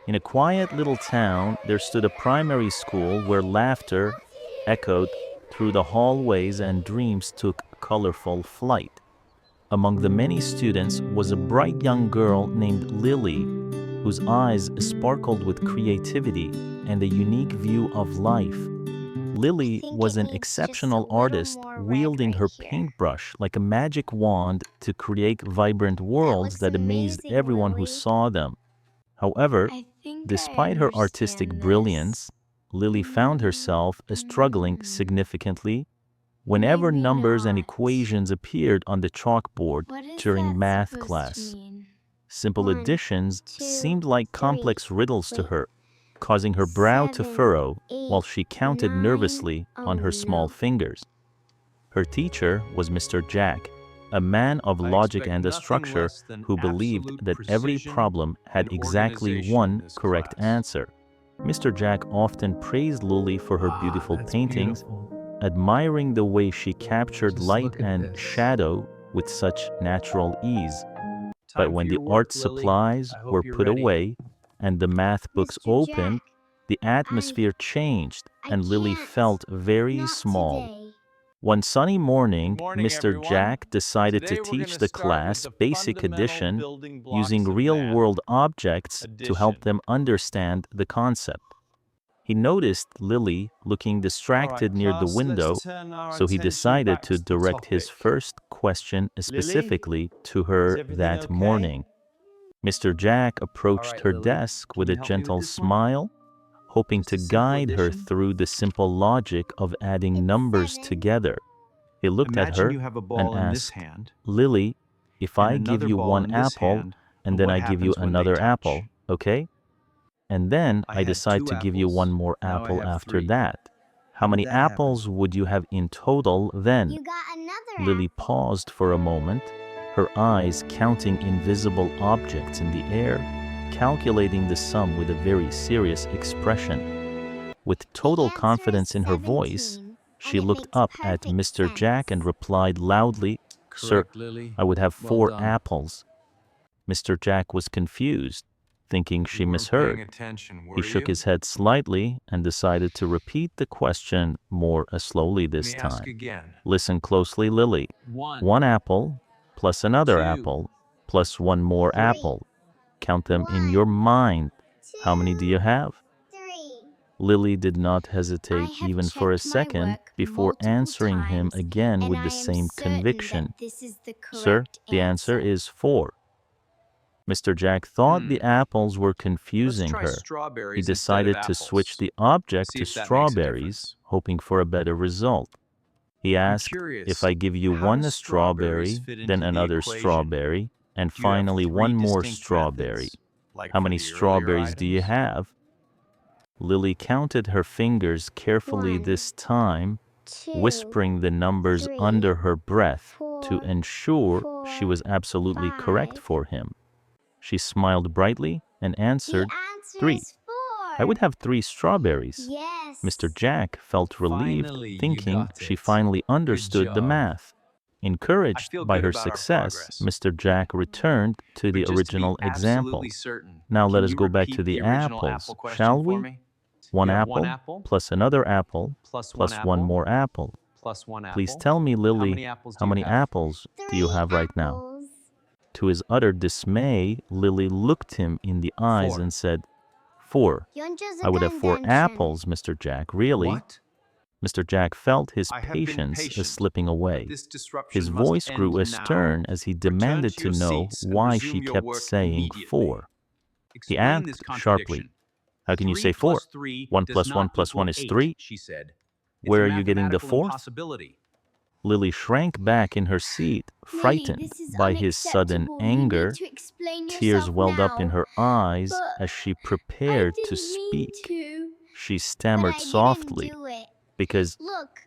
In a quiet little town, there stood a primary school where laughter echoed through the hallways and dreams took colorful flight. Among the many students was a bright young girl named Lily, whose eyes sparkled with creativity and a unique view of life. Lily was an exceptional artist, wielding her paintbrush like a magic wand to create vibrant worlds that amazed everyone who saw them. However, despite her artistic brilliance, Lily found herself struggling significantly whenever numbers and equations appeared on the chalkboard during math class. Simple additions seemed like complex riddles to her, causing her brow to furrow while she counted nervously on her small fingers. Her teacher was Mr. Jack, a man of logic and a structure who believed that every problem had exactly one correct answer. Mr. Jack often praised Lily for her beautiful paintings, admiring the way she captured light and shadow with such natural ease. But when the art supplies were put away and the math books opened, the atmosphere changed and Lily felt very small. One sunny morning, Mr. Jack decided to teach the class Basic Addition using real-world objects to help them understand the concept. He noticed Lily looking distracted near the window, so he decided to direct his first question specifically to her that morning. Mr. Jack approached her desk with a gentle smile, hoping to guide her through the simple logic of adding numbers together. He looked at her and asked, "Lily, if I give you one apple and then I give you another apple, okay? And then I decide to give you one more apple after that. How many apples would you have in total then?" Lily paused for a moment, her eyes counting invisible objects in the air, calculating the sum with a very serious expression. With total confidence in her voice, she looked up at Mr. Jack and replied loudly, "Sir, I would have 4 apples." Mr. Jack was confused, thinking she misheard. He shook his head slightly and decided to repeat the question more slowly this time. "Listen closely, Lily. 1 apple plus another apple plus one more apple. Count them in your mind. How many do you have?" Lily did not hesitate even for a second before answering him again with the same conviction. "Sir, the answer is 4." Mr. Jack thought the apples were confusing her. He decided to switch the object to strawberries, hoping for a better result. He asked, "If I give you one strawberry, then another strawberry, and finally one more strawberry, how many strawberries do you have?" Lily counted her fingers carefully this time, whispering the numbers under her breath to ensure she was absolutely correct for him. She smiled brightly and answered, "3. I would have 3 strawberries." Mr. Jack felt relieved, thinking she finally understood the math. Encouraged by her success, Mr. Jack returned to the original example. "Now let us go back to the apples, shall we? 1 apple plus another apple plus one more apple. Please tell me, Lily, how many apples do you have right now?" To his utter dismay, Lily looked him in the eyes and said, 4. I would have 4 apples, Mr. Jack, really. Mr. Jack felt his patience slipping away. His voice grew stern as he demanded to know why she kept saying 4. He asked sharply, "How can you say 4? 1 plus 1 plus 1 is 3. Where are you getting the 4th? Lily shrank back in her seat, frightened by his sudden anger. Tears welled up in her eyes as she prepared to speak. She stammered softly, "Because,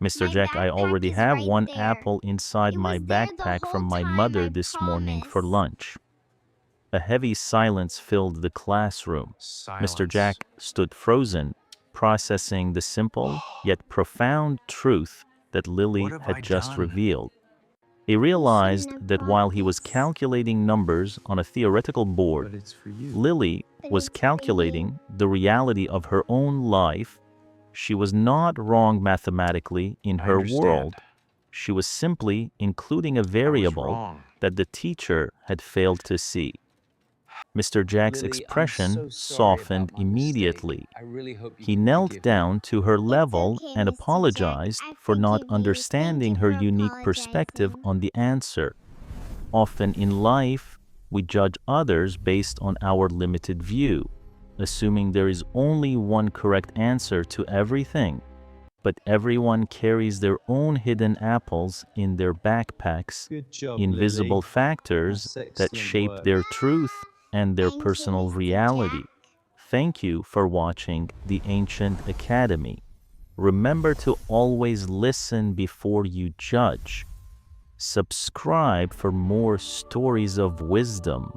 Mr. Jack, I already have 1 apple inside my backpack from my mother this morning for lunch." A heavy silence filled the classroom. Mr. Jack stood frozen, processing the simple yet profound truth that Lily had just revealed. He realized shouldn't have that bought while he was this. calculating numbers on a theoretical board, But it's for you. Lily But was it's for you. calculating the reality of her own life. She was not wrong mathematically in I her understand. world. She was simply including a variable wrong. that the teacher had failed to see. Mr. Jack's Lily, I'm expression so sorry softened about my mistake. immediately. I really hope you He can knelt forgive me. down to her level okay, and Mr. Jack. apologized I for not forgive you. understanding Thank her you for unique perspective apologizing. on the answer. Often in life, we judge others based on our limited view, assuming there is only one correct answer to everything. But everyone carries their own hidden apples in their backpacks, Good job, invisible Lily. factors That's that excellent shape work. their truth and their Thank you, personal Mr. reality. Jack. Thank you for watching The Ancient Academy. Remember to always listen before you judge. Subscribe for more stories of wisdom.